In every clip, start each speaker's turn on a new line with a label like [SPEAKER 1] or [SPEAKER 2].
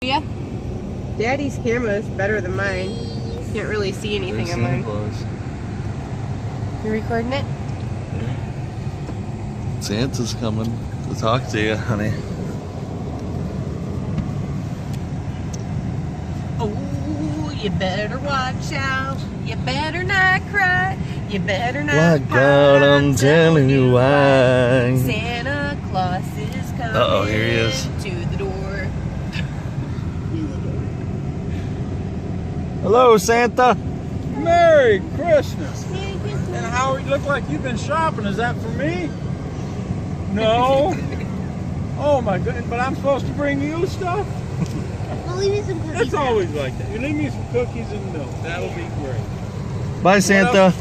[SPEAKER 1] Yeah.
[SPEAKER 2] Daddy's camera is better than mine. Can't really see anything on mine. You recording it?
[SPEAKER 3] Santa's coming to talk to you, honey.
[SPEAKER 2] Oh, you better watch out. You better not cry. You better not
[SPEAKER 3] Like God, I'm telling you why.
[SPEAKER 2] Santa Claus is coming.
[SPEAKER 3] Uh-oh, here he is.
[SPEAKER 2] To the door.
[SPEAKER 3] Hello, Santa.
[SPEAKER 4] Merry Christmas. And how you look like you've been shopping. Is that for me? No. Oh my goodness, but I'm supposed to bring you stuff?
[SPEAKER 5] Well, leave me some cookies.
[SPEAKER 4] It's always like that. You leave me some cookies and milk. That'll be great.
[SPEAKER 3] Bye, Santa.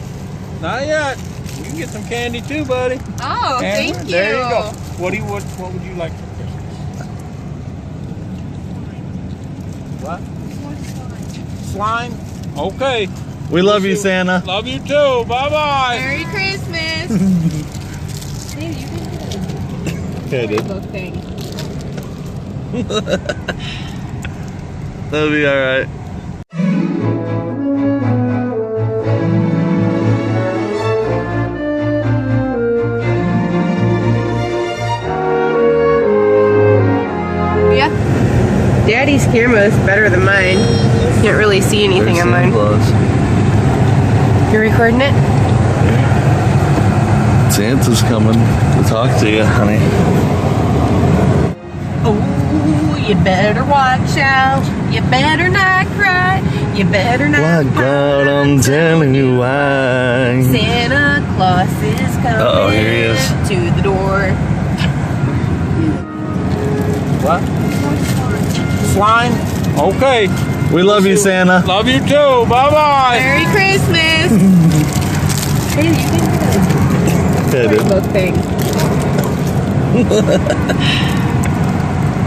[SPEAKER 4] Not yet. You can get some candy too, buddy.
[SPEAKER 1] Oh,
[SPEAKER 4] And
[SPEAKER 1] thank you.
[SPEAKER 4] there you go. What would you like for Christmas? What? Slime? Okay.
[SPEAKER 3] We love you, Santa.
[SPEAKER 4] Love you too. Bye-bye.
[SPEAKER 1] Merry Christmas. Hey, you can
[SPEAKER 3] Yeah, I did.
[SPEAKER 1] book thing.
[SPEAKER 3] That'll be alright.
[SPEAKER 1] Yeah.
[SPEAKER 2] Daddy's camera is better than mine. Can't really see anything on mine. You recording it?
[SPEAKER 3] Santa's coming to talk to you, honey.
[SPEAKER 2] Oh, you better watch out. You better not cry. You better not
[SPEAKER 3] Like God, I'm telling you why.
[SPEAKER 2] Santa Claus is coming.
[SPEAKER 3] Uh-oh, here he is.
[SPEAKER 2] To the door.
[SPEAKER 4] What? Slime? Okay.
[SPEAKER 3] We love you, Santa.
[SPEAKER 4] Love you too. Bye-bye.
[SPEAKER 1] Merry Christmas.
[SPEAKER 2] Hey, you can
[SPEAKER 3] Yeah, I did.
[SPEAKER 2] book thing.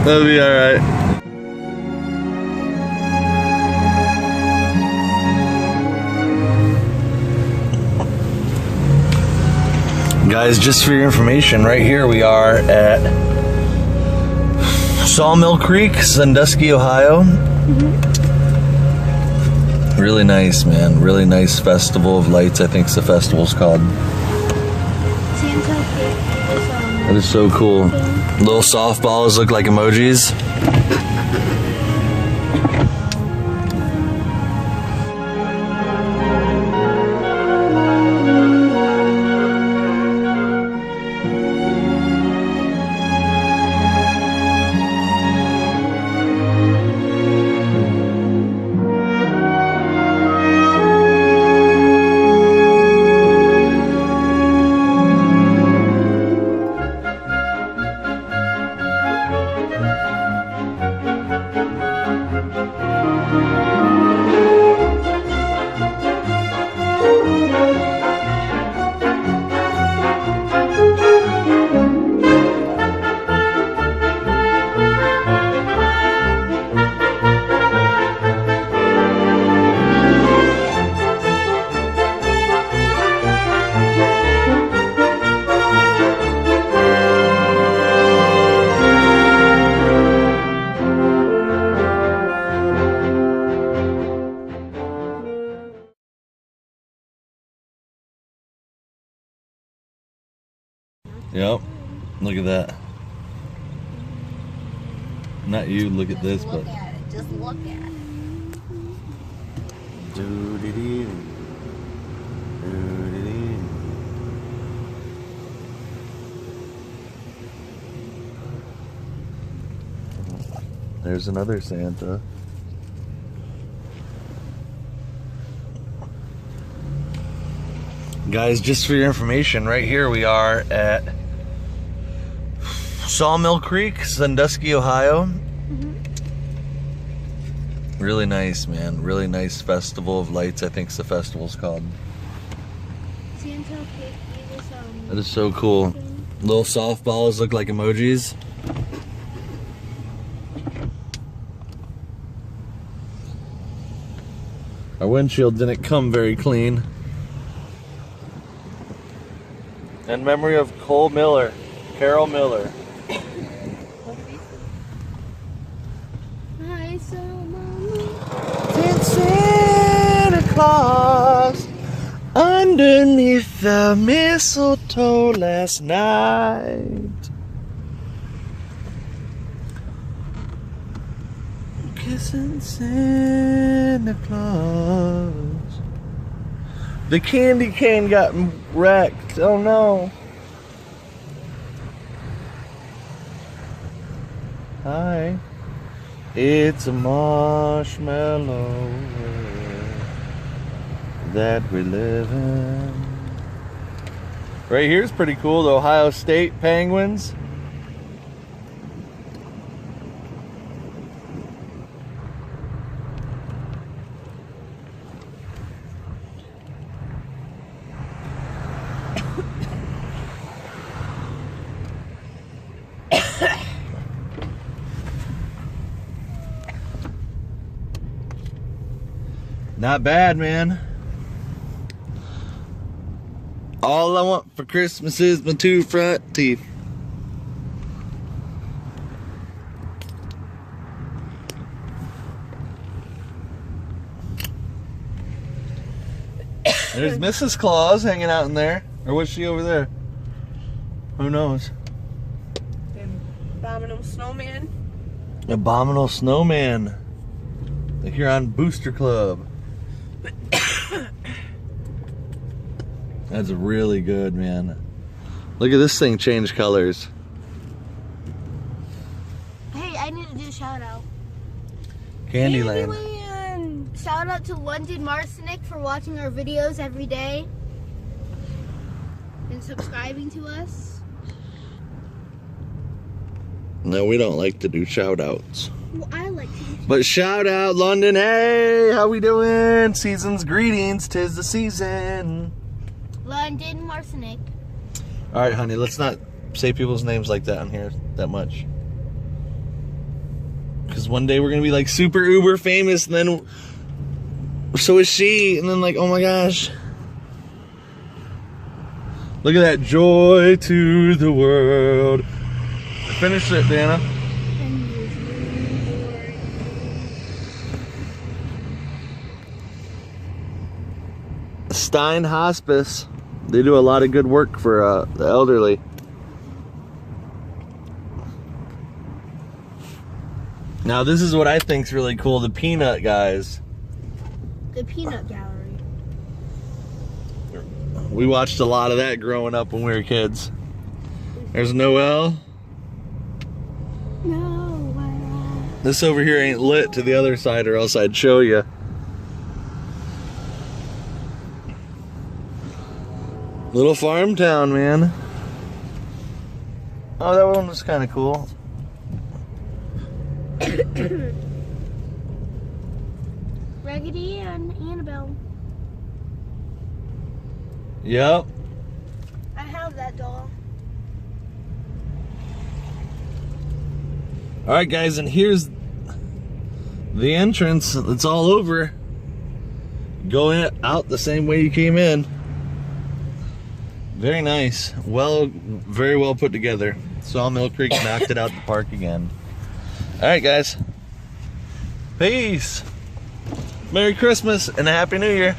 [SPEAKER 3] That'll be alright. Guys, just for your information, right here we are at Sawmill Creek, Sandusky, Ohio. Really nice, man. Really nice festival of lights. I think the festival's called.
[SPEAKER 5] Santa cake is
[SPEAKER 3] That is so cool. Little softballs look like emojis. Yep. Look at that. Not you, look at this, but.
[SPEAKER 5] Look at it. Just look at it.
[SPEAKER 3] Doo-dee-dee. Doo-dee-dee. There's another Santa. Guys, just for your information, right here we are at Sawmill Creek, Sandusky, Ohio. Really nice, man. Really nice festival of lights. I think the festival's called.
[SPEAKER 5] Santa cake is
[SPEAKER 3] That is so cool. Little softballs look like emojis. Our windshield didn't come very clean. In memory of Carol Miller.
[SPEAKER 5] Hi. I saw Mama.
[SPEAKER 3] Did Santa Claus underneath the mistletoe last night? Kissing Santa Claus. The candy cane got wrecked. Oh no. Hi. It's a marshmallow world that we live in. Right here's pretty cool. The Ohio State Penguins. Not bad, man. All I want for Christmas is my 2 front teeth. There's Mrs. Claus hanging out in there. Or was she over there? Who knows?
[SPEAKER 2] Abominable snowman.
[SPEAKER 3] Abominable Snowman. The Huron Booster Club. That's really good, man. Look at this thing change colors.
[SPEAKER 5] Hey, I need to do a shout out.
[SPEAKER 3] Candyland.
[SPEAKER 5] Candyland! Shout out to London Marcinick for watching our videos every day and subscribing to us.
[SPEAKER 3] No, we don't like to do shout outs.
[SPEAKER 5] Well, I like to.
[SPEAKER 3] But shout out London, hey, how we doing? Season's greetings, 'tis the season.
[SPEAKER 5] London Marcinick.
[SPEAKER 3] All right, honey, let's not say people's names like that on here that much. Because one day we're going to be like super uber famous and then so is she. And then like, oh my gosh. Look at that. Joy to the world. Finish it, Dana. Stein Hospice. They do a lot of good work for the elderly. Now this is what I think's really cool, the peanut guys.
[SPEAKER 5] The Peanut Gallery.
[SPEAKER 3] We watched a lot of that growing up when we were kids. There's Noel.
[SPEAKER 5] No.
[SPEAKER 3] This over here ain't lit to the other side or else I'd show you. Little farm town, man. Oh, that one was kind of cool.
[SPEAKER 5] Raggedy and Annabelle.
[SPEAKER 3] Yep.
[SPEAKER 5] I have that doll.
[SPEAKER 3] All right, guys, and here's the entrance. It's all over. Go out the same way you came in. Very nice. Well, very well put together. Sawmill Creek knocked it out the park again. All right, guys. Peace. Merry Christmas and a Happy New Year.